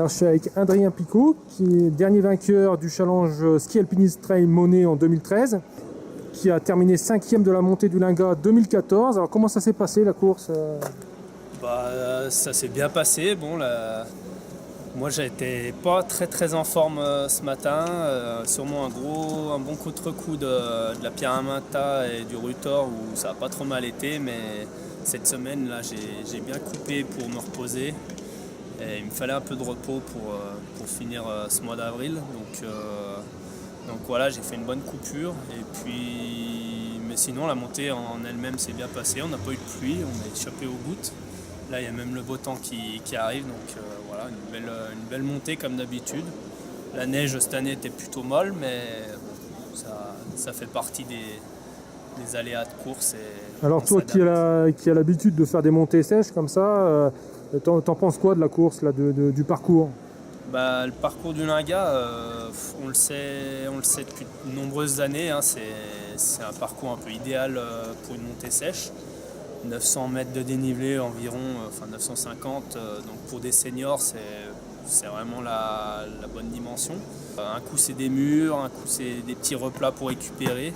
Alors je suis avec Adrien Picot, qui est dernier vainqueur du challenge Ski Alpiniste Trail Monet en 2013, qui a terminé 5e de la montée du Lingat 2014. Alors comment ça s'est passé la course? Ça s'est bien passé. Bon, moi j'étais pas très en forme ce matin. Sûrement un bon contre-coup de la Pyramenta et du Rutor où ça a pas trop mal été, mais cette semaine là j'ai bien coupé pour me reposer. Et il me fallait un peu de repos pour finir ce mois d'avril. Donc voilà, j'ai fait une bonne coupure. Mais sinon, la montée en elle-même s'est bien passée. On n'a pas eu de pluie, on a échappé aux gouttes. Là, il y a même le beau temps qui arrive. Donc voilà, une belle montée comme d'habitude. La neige cette année était plutôt molle, mais bon, ça fait partie des aléas de course. Alors toi qui as l'habitude de faire des montées sèches comme ça, t'en penses quoi de la course, là, du parcours? Le parcours du Lingat, on le sait depuis de nombreuses années, hein, c'est un parcours un peu idéal pour une montée sèche. 900 mètres de dénivelé environ, 950, donc pour des seniors c'est vraiment la bonne dimension. Un coup c'est des murs, un coup c'est des petits replats pour récupérer.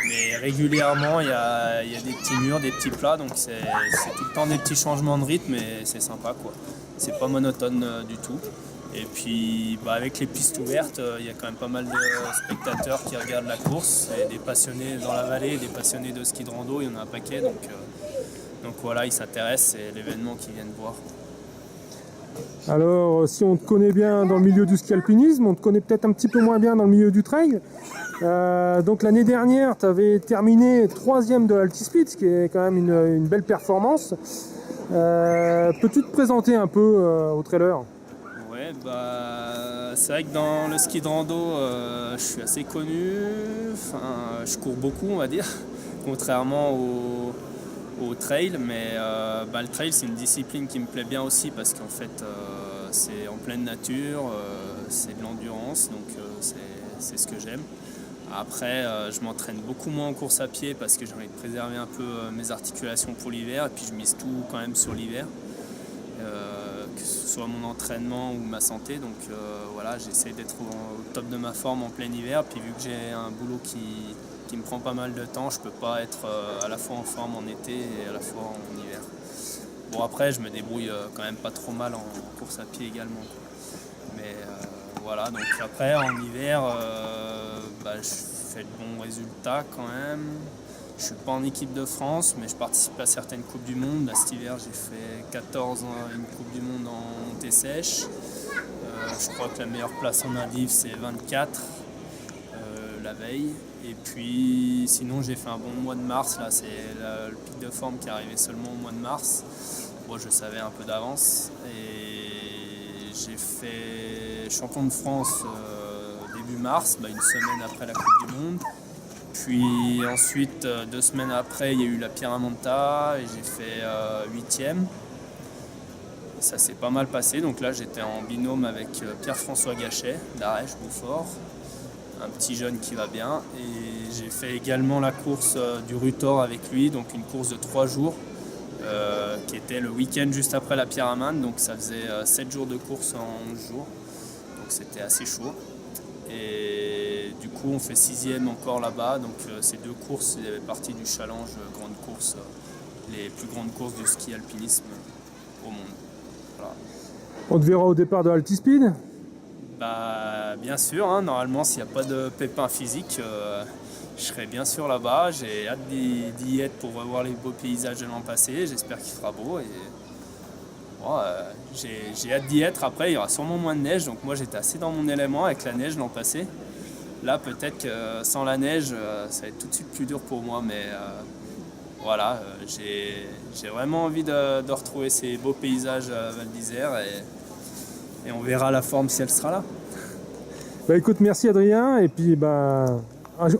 Mais régulièrement, il y a des petits murs, des petits plats, donc c'est tout le temps des petits changements de rythme et c'est sympa, quoi. C'est pas monotone du tout. Et puis avec les pistes ouvertes, il y a quand même pas mal de spectateurs qui regardent la course, et des passionnés dans la vallée, des passionnés de ski de rando, il y en a un paquet, donc voilà, ils s'intéressent, c'est l'événement qu'ils viennent voir. Alors, si on te connaît bien dans le milieu du ski alpinisme, on te connaît peut-être un petit peu moins bien dans le milieu du trail. Donc l'année dernière, tu avais terminé 3e de Altispitz, ce qui est quand même une belle performance. Peux-tu te présenter un peu au trailer? Ouais, c'est vrai que dans le ski de rando, je suis assez connu. Je cours beaucoup, on va dire, contrairement au trail, mais le trail c'est une discipline qui me plaît bien aussi parce qu'en fait c'est en pleine nature, c'est de l'endurance, donc c'est ce que j'aime. Après je m'entraîne beaucoup moins en course à pied parce que j'ai envie de préserver un peu mes articulations pour l'hiver, et puis je mise tout quand même sur l'hiver, que ce soit mon entraînement ou ma santé, donc voilà, j'essaie d'être au top de ma forme en plein hiver, puis vu que j'ai un boulot qui me prend pas mal de temps, je peux pas être à la fois en forme en été et à la fois en hiver. Bon, après je me débrouille quand même pas trop mal en course à pied également, quoi. Mais voilà, donc après en hiver je fais de bons résultats quand même. Je suis pas en équipe de France, mais je participe à certaines coupes du monde. Là, cet hiver j'ai fait 14 une coupe du monde en montée sèche. Je crois que la meilleure place en indiv c'est 24 la veille. Et puis sinon j'ai fait un bon mois de mars, là c'est le pic de forme qui est arrivé seulement au mois de mars. Moi je savais un peu d'avance, et j'ai fait champion de France début mars, une semaine après la Coupe du Monde. Puis ensuite 2 semaines après il y a eu la Pyramenta et j'ai fait 8e. Ça s'est pas mal passé, donc là j'étais en binôme avec Pierre-François Gachet d'Arèche-Beaufort, un petit jeune qui va bien, et j'ai fait également la course du Rutor avec lui, donc une course de 3 jours qui était le week-end juste après la Pyramide, donc ça faisait 7 jours de course en 11 jours, donc c'était assez chaud. Et du coup on fait 6e encore là-bas, donc ces 2 courses faisaient partie du challenge grande course, les plus grandes courses du ski alpinisme au monde. Voilà. On te verra au départ de Altispeed? Bien sûr, hein, normalement s'il n'y a pas de pépins physiques, je serai bien sûr là-bas. J'ai hâte d'y être pour revoir les beaux paysages de l'an passé. J'espère qu'il fera beau. J'ai hâte d'y être. Après, il y aura sûrement moins de neige. Donc moi, j'étais assez dans mon élément avec la neige l'an passé. Là, peut-être que sans la neige, ça va être tout de suite plus dur pour moi. Mais voilà, j'ai vraiment envie de retrouver ces beaux paysages à Val d'Isère. Et on verra la forme si elle sera là. Écoute, merci Adrien, et puis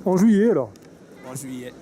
en juillet alors. En juillet.